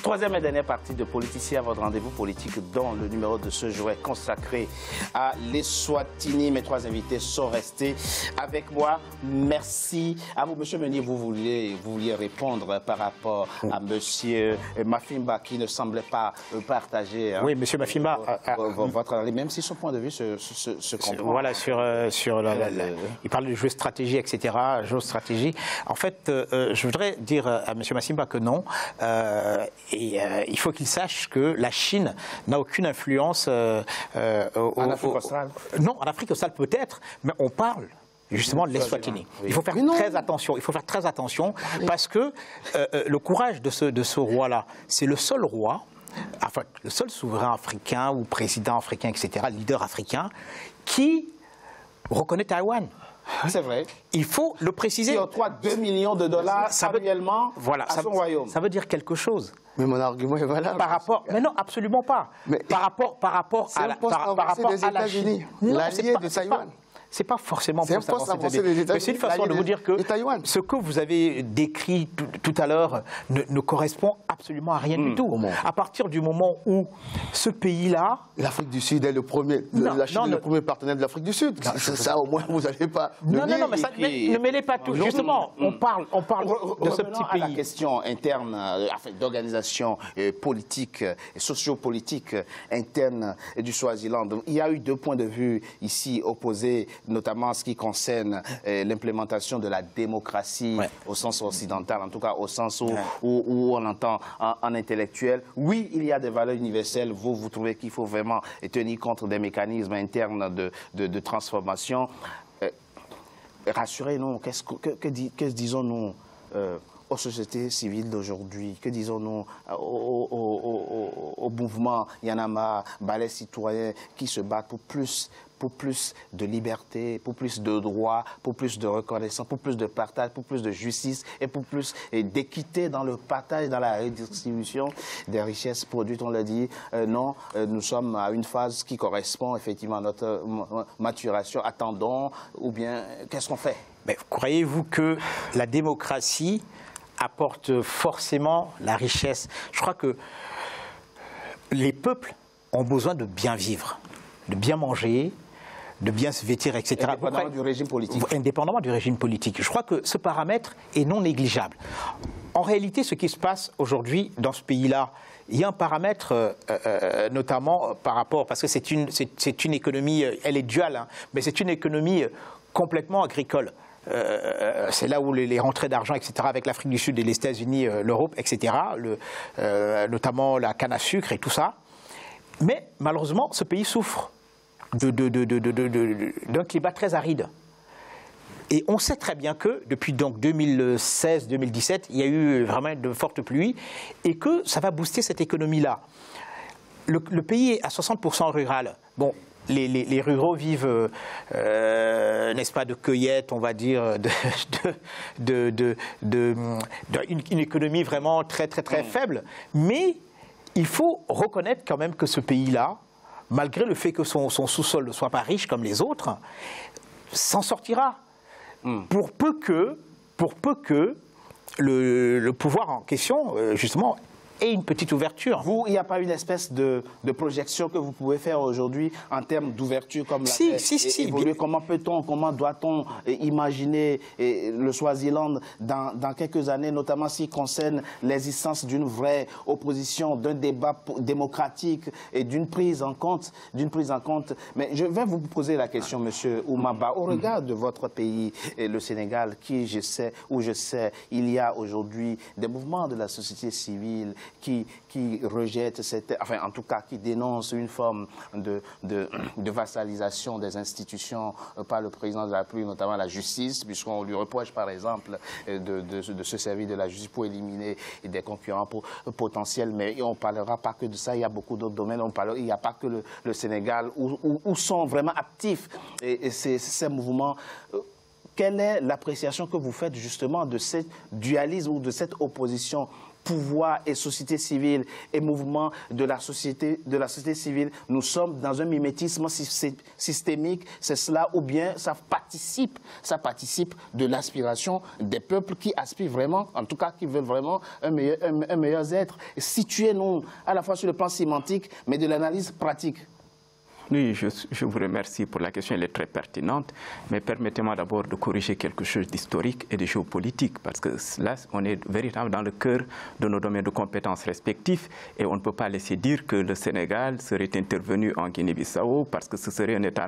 Troisième et dernière partie de Politicien, votre rendez-vous politique dont le numéro de ce jour est consacré à l'Eswatini. Mes trois invités sont restés avec moi. Merci à vous. Monsieur Meunier, vous vouliez répondre par rapport à monsieur Mafimba qui ne semblait pas partager. Hein, oui, monsieur Mafimba. Votre analyse, même si son point de vue se comprend. Voilà, il parle de géostratégie, etc. Géostratégie. En fait, je voudrais dire à monsieur Mafimba que non. Il faut qu'il sache que la Chine n'a aucune influence en Afrique australe. Non, en Afrique australe peut-être, mais on parle justement de l'Eswatini. Oui. Il faut faire très attention. Il faut faire très attention parce que le courage de ce roi-là, c'est le seul roi, enfin le seul souverain africain ou président africain, etc., leader africain, qui reconnaît Taïwan. C'est vrai. Il faut le préciser. Qui octroie 2 millions de dollars annuellement à son royaume. Ça veut dire quelque chose. Mais mon argument est valable. Par rapport, mais non, absolument pas. Mais par rapport à la Chine. L'allié de Taïwan. C'est pas forcément pour mais c'est une façon de vous dire que ce que vous avez décrit tout à l'heure ne correspond absolument à rien du tout. À partir du moment où ce pays-là... L'Afrique du Sud est le premier... la Chine est le premier partenaire de l'Afrique du Sud. Ça, au moins, vous n'allez pas... Non, mais ça, ne mêlez pas tout. Justement, on parle de ce petit pays. À la question interne, d'organisation politique et sociopolitique interne du Swaziland. Il y a eu deux points de vue ici opposés, notamment en ce qui concerne l'implémentation de la démocratie au sens occidental, en tout cas au sens où on entend en intellectuel. Oui, il y a des valeurs universelles. Vous trouvez qu'il faut vraiment tenir compte des mécanismes internes de transformation. Rassurez-nous, que disons-nous aux sociétés civiles d'aujourd'hui? Que disons-nous au mouvement Yanama, Balai citoyen qui se battent pour plus de liberté, pour plus de droits, pour plus de reconnaissance, pour plus de partage, pour plus de justice et pour plus d'équité dans le partage, dans la redistribution des richesses produites. On l'a dit, non, nous sommes à une phase qui correspond effectivement à notre maturation. Attendons, ou bien qu'est-ce qu'on fait? Mais croyez-vous que la démocratie apporte forcément la richesse? Je crois que les peuples ont besoin de bien vivre, de bien manger, de bien se vêtir, etc. Indépendamment du régime politique. Indépendamment du régime politique. Je crois que ce paramètre est non négligeable. En réalité, ce qui se passe aujourd'hui dans ce pays-là, il y a un paramètre, notamment par rapport, parce que c'est une économie, elle est duale, hein, mais c'est une économie complètement agricole. C'est là où les rentrées d'argent, etc., avec l'Afrique du Sud et les États-Unis, l'Europe, etc., notamment la canne à sucre et tout ça. Mais malheureusement, ce pays souffre d'un climat très aride. Et on sait très bien que depuis 2016-2017, il y a eu vraiment de fortes pluies et que ça va booster cette économie-là. Le pays est à 60% rural. Bon, les ruraux vivent, n'est-ce pas, de cueillette, on va dire, une économie vraiment très faible. Mais il faut reconnaître quand même que ce pays-là, malgré le fait que son sous-sol ne soit pas riche comme les autres, s'en sortira. Pour peu que le pouvoir en question, justement, ait une petite ouverture. Vous, il n'y a pas une espèce de projection que vous pouvez faire aujourd'hui en termes d'ouverture comme évoluer. Comment doit-on imaginer le Swaziland dans quelques années, notamment s'il concerne l'existence d'une vraie opposition, d'un débat démocratique et d'une prise en compte. Mais je vais vous poser la question, Monsieur Oumaba, au regard de votre pays, le Sénégal, je sais, il y a aujourd'hui des mouvements de la société civile qui rejette en tout cas, qui dénonce une forme de vassalisation des institutions par le président de la République, notamment la justice, puisqu'on lui reproche, par exemple, de se servir de la justice pour éliminer des concurrents potentiels. Mais on ne parlera pas que de ça, il y a beaucoup d'autres domaines. Il n'y a pas que le Sénégal où sont vraiment actifs ces mouvements. Quelle est l'appréciation que vous faites justement de ce dualisme ou de cette opposition pouvoir et société civile et mouvement de la société civile, nous sommes dans un mimétisme systémique, c'est cela, ou bien ça participe de l'aspiration des peuples qui aspirent vraiment, en tout cas qui veulent vraiment un meilleur être. Situez-nous à la fois sur le plan sémantique, mais de l'analyse pratique. Oui, je vous remercie pour la question, elle est très pertinente, mais permettez-moi d'abord de corriger quelque chose d'historique et de géopolitique, parce que là, on est véritablement dans le cœur de nos domaines de compétences respectifs, et on ne peut pas laisser dire que le Sénégal serait intervenu en Guinée-Bissau parce que ce serait un État,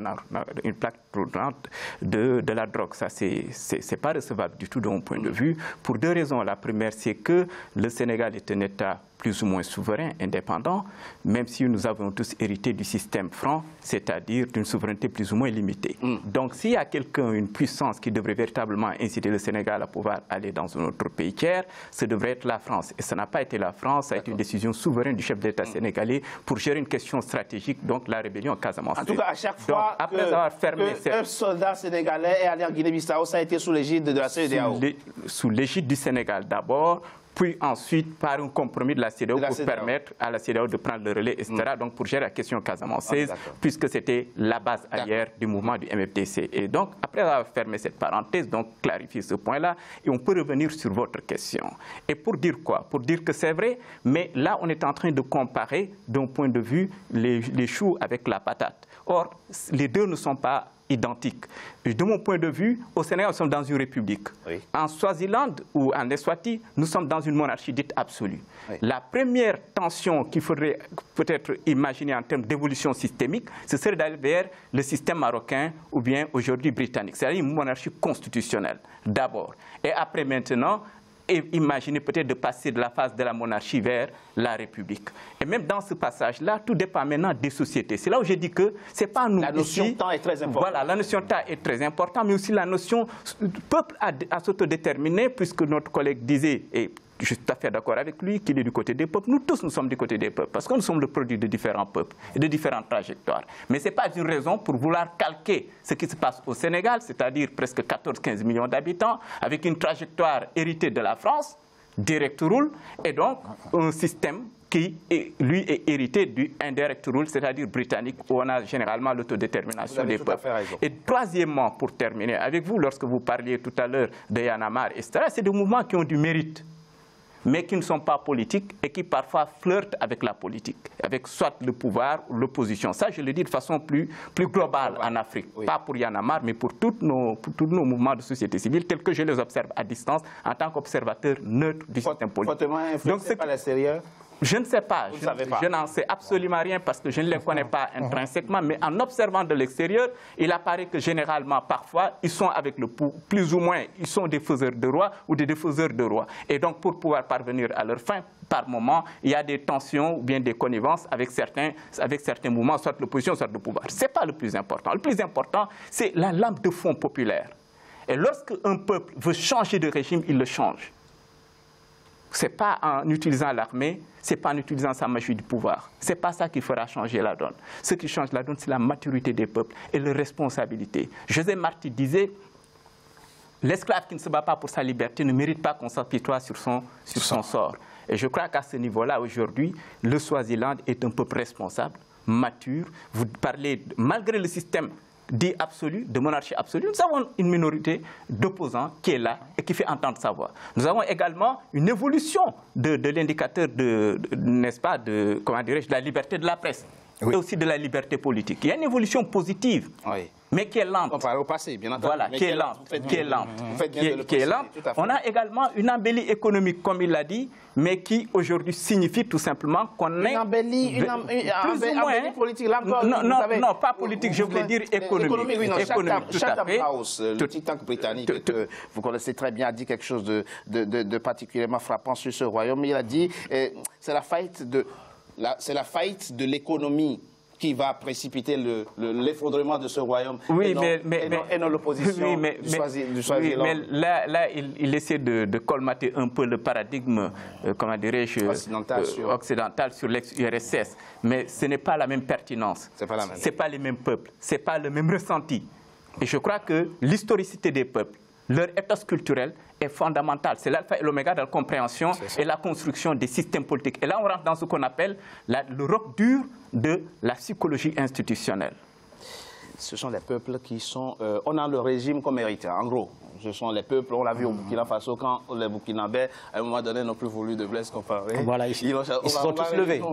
une plaque tournante de la drogue. Ça, c'est pas recevable du tout de mon point de vue, pour deux raisons. La première, c'est que le Sénégal est un État plus ou moins souverain, indépendant, même si nous avons tous hérité du système franc, c'est-à-dire d'une souveraineté plus ou moins limitée. Donc s'il y a quelqu'un, une puissance qui devrait véritablement inciter le Sénégal à pouvoir aller dans un autre pays tiers, ce devrait être la France. Et ça n'a pas été la France, ça a été une décision souveraine du chef d'État sénégalais pour gérer une question stratégique, donc la rébellion Casamance. En tout cas, à chaque fois un soldat sénégalais est allé en Guinée-Bissau, ça a été sous l'égide de la CEDEAO. Sous l'égide du Sénégal d'abord, puis ensuite par un compromis de la CEDEAO pour permettre à la CEDEAO de prendre le relais, etc. Donc pour gérer la question casamançaise, puisque c'était la base arrière du mouvement du MFDC. Et donc, après avoir fermé cette parenthèse, donc clarifier ce point-là, et on peut revenir sur votre question. Et pour dire quoi? Pour dire que c'est vrai, mais là, on est en train de comparer, d'un point de vue, les choux avec la patate. Or, les deux ne sont pas identiques. De mon point de vue, au Sénégal, nous sommes dans une république. Oui. En Swaziland ou en Eswatini, nous sommes dans une monarchie dite absolue. Oui. La première tension qu'il faudrait peut-être imaginer en termes d'évolution systémique, ce serait d'aller vers le système marocain ou bien aujourd'hui britannique, c'est-à-dire une monarchie constitutionnelle d'abord. Et après maintenant, et imaginer peut-être de passer de la phase de la monarchie vers la République. Et même dans ce passage-là, tout dépend maintenant des sociétés. C'est là où j'ai dit que c'est pas nous. La notion de temps est très importante. Voilà, la notion de temps est très importante, mais aussi la notion du peuple à s'autodéterminer, puisque notre collègue disait, et je suis tout à fait d'accord avec lui, qu'il est du côté des peuples. Nous tous, nous sommes du côté des peuples, parce que nous sommes le produit de différents peuples et de différentes trajectoires. Mais ce n'est pas une raison pour vouloir calquer ce qui se passe au Sénégal, c'est-à-dire presque 14-15 millions d'habitants, avec une trajectoire héritée de la France, direct rule, et donc un système qui, lui, est hérité du indirect rule, c'est-à-dire britannique, où on a généralement l'autodétermination des peuples. Et troisièmement, pour terminer avec vous, lorsque vous parliez tout à l'heure de Y'en a marre, etc., c'est des mouvements qui ont du mérite, mais qui ne sont pas politiques et qui parfois flirtent avec la politique, avec soit le pouvoir ou l'opposition. Ça, je le dis de façon plus globale en Afrique. Oui. Pas pour Y'en a marre, mais pour tous nos mouvements de société civile, tels que je les observe à distance en tant qu'observateur neutre du système politique. Fortement influencé par l'extérieur? Je ne sais pas, je n'en sais absolument rien parce que je ne les connais pas intrinsèquement, mais en observant de l'extérieur, il apparaît que généralement, parfois, ils sont avec le plus ou moins, ils sont des faiseurs de roi ou des défaiseurs de roi. Et donc, pour pouvoir parvenir à leur fin, par moment, il y a des tensions ou bien des connivences avec certains mouvements, soit l'opposition, soit le pouvoir. Ce n'est pas le plus important. Le plus important, c'est la lampe de fond populaire. Et lorsque un peuple veut changer de régime, il le change. Ce n'est pas en utilisant l'armée, ce n'est pas en utilisant sa magie du pouvoir. Ce n'est pas ça qui fera changer la donne. Ce qui change la donne, c'est la maturité des peuples et leur responsabilité. José Marti disait, l'esclave qui ne se bat pas pour sa liberté ne mérite pas qu'on s'apitoie sur son sort. Et je crois qu'à ce niveau-là, aujourd'hui, le Swaziland est un peuple responsable, mature. Vous parlez, malgré le système dit absolu, de monarchie absolue, nous avons une minorité d'opposants qui est là et qui fait entendre sa voix. Nous avons également une évolution de l'indicateur n'est-ce pas, de la liberté de la presse. Oui. Et aussi de la liberté politique. Il y a une évolution positive, oui, mais qui est lente. On parle au passé, bien entendu. Voilà, qui est lente. On a également une embellie économique, comme il l'a dit, mais qui aujourd'hui signifie tout simplement qu'on est... Une embellie politique, là encore, non, pas politique, je voulais dire économique. Oui, Chatham House, le think tank britannique, que vous connaissez très bien, a dit quelque chose de particulièrement frappant sur ce royaume. Il a dit, c'est la faillite de l'économie qui va précipiter l'effondrement de ce royaume, oui, et non l'opposition du Swaziland. Oui, mais là il essaie de colmater un peu le paradigme, comment dirais-je, occidental sur l'ex-URSS. Mais ce n'est pas la même pertinence. Ce n'est pas les mêmes peuples. Ce n'est pas le même ressenti. Et je crois que l'historicité des peuples, leur ethos culturel est fondamental. C'est l'alpha et l'oméga de la compréhension et la construction des systèmes politiques. Et là, on rentre dans ce qu'on appelle le roc dur de la psychologie institutionnelle. Ce sont les peuples qui sont... on a le régime comme héritier, en gros. Ce sont les peuples, on l'a vu au Burkina Faso, quand les Burkinabés, à un moment donné, n'ont plus voulu de Blaise Compaoré. Voilà, ils se sont tous levés. On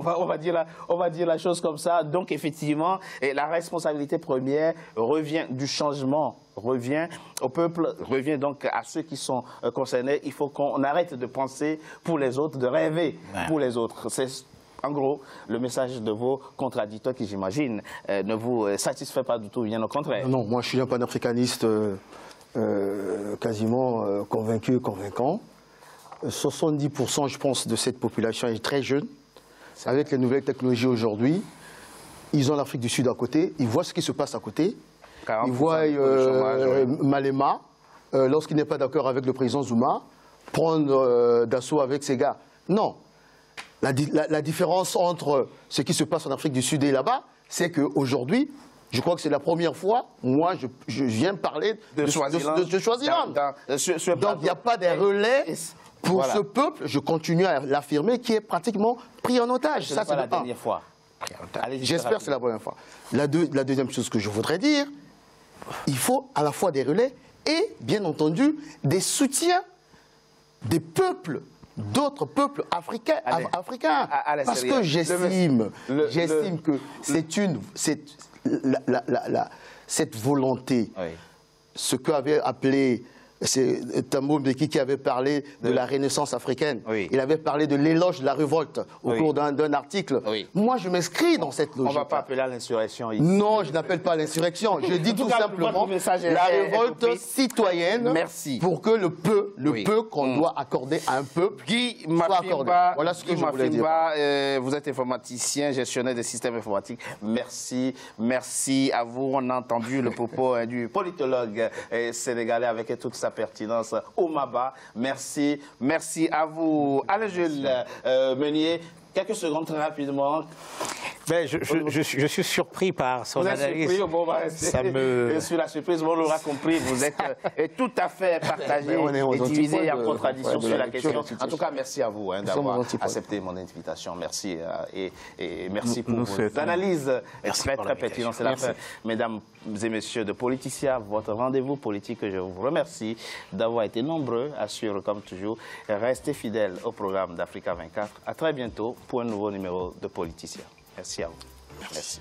va dire la chose comme ça. Donc, effectivement, la responsabilité première revient du changement, revient au peuple, revient donc à ceux qui sont concernés. Il faut qu'on arrête de penser pour les autres, de rêver pour les autres. C'est en gros le message de vos contradicteurs qui, j'imagine, ne vous satisfait pas du tout, bien au contraire. Non, moi je suis un panafricaniste quasiment convaincu, convaincant. 70%, je pense, de cette population est très jeune. Avec les nouvelles technologies aujourd'hui, ils ont l'Afrique du Sud à côté, ils voient ce qui se passe à côté. Ils voient Malema, lorsqu'il n'est pas d'accord avec le président Zuma, prendre d'assaut avec ses gars. Non. La différence entre ce qui se passe en Afrique du Sud et là-bas, c'est qu'aujourd'hui, je crois que c'est la première fois, moi, je viens parler de Swaziland. Donc, il n'y a pas de relais pour ce peuple, je continue à l'affirmer, qui est pratiquement pris en otage. Ça, c'est la dernière fois. J'espère que c'est la première fois. La deuxième chose que je voudrais dire, il faut à la fois des relais et, bien entendu, des soutiens des peuples, d'autres peuples africains. Parce que j'estime que cette volonté, ce qu'avait appelé Thabo Mbeki qui avait parlé de la Renaissance africaine. Il avait parlé de l'éloge de la révolte au cours d'un article. Moi, je m'inscris dans cette logique. On ne va pas appeler à l'insurrection ici. Non, je n'appelle pas l'insurrection. Je dis tout simplement la révolte citoyenne pour que le peu qu'on doit accorder à un peuple soit accordé. Voilà ce que je voulais dire. Vous êtes informaticien, gestionnaire des systèmes informatiques. Merci. Merci à vous. On a entendu le propos du politologue sénégalais avec toute sa pertinence au Maba. Merci. Merci à vous. Alain-Jules Meunier, quelques secondes très rapidement. Ben, je suis surpris par son analyse. Surpris, bon, je suis la surprise, on l'aura compris, vous êtes tout à fait partagé et divisé en contradiction sur la question. En tout cas, merci à vous d'avoir accepté mon invitation. Merci et merci pour vos analyses très pertinentes. C'est la fin, mesdames et messieurs de Politicien, votre rendez-vous politique. Je vous remercie d'avoir été nombreux à suivre comme toujours. Restez fidèles au programme d'Africa 24. À très bientôt pour un nouveau numéro de Politicien. Merci à vous. Merci.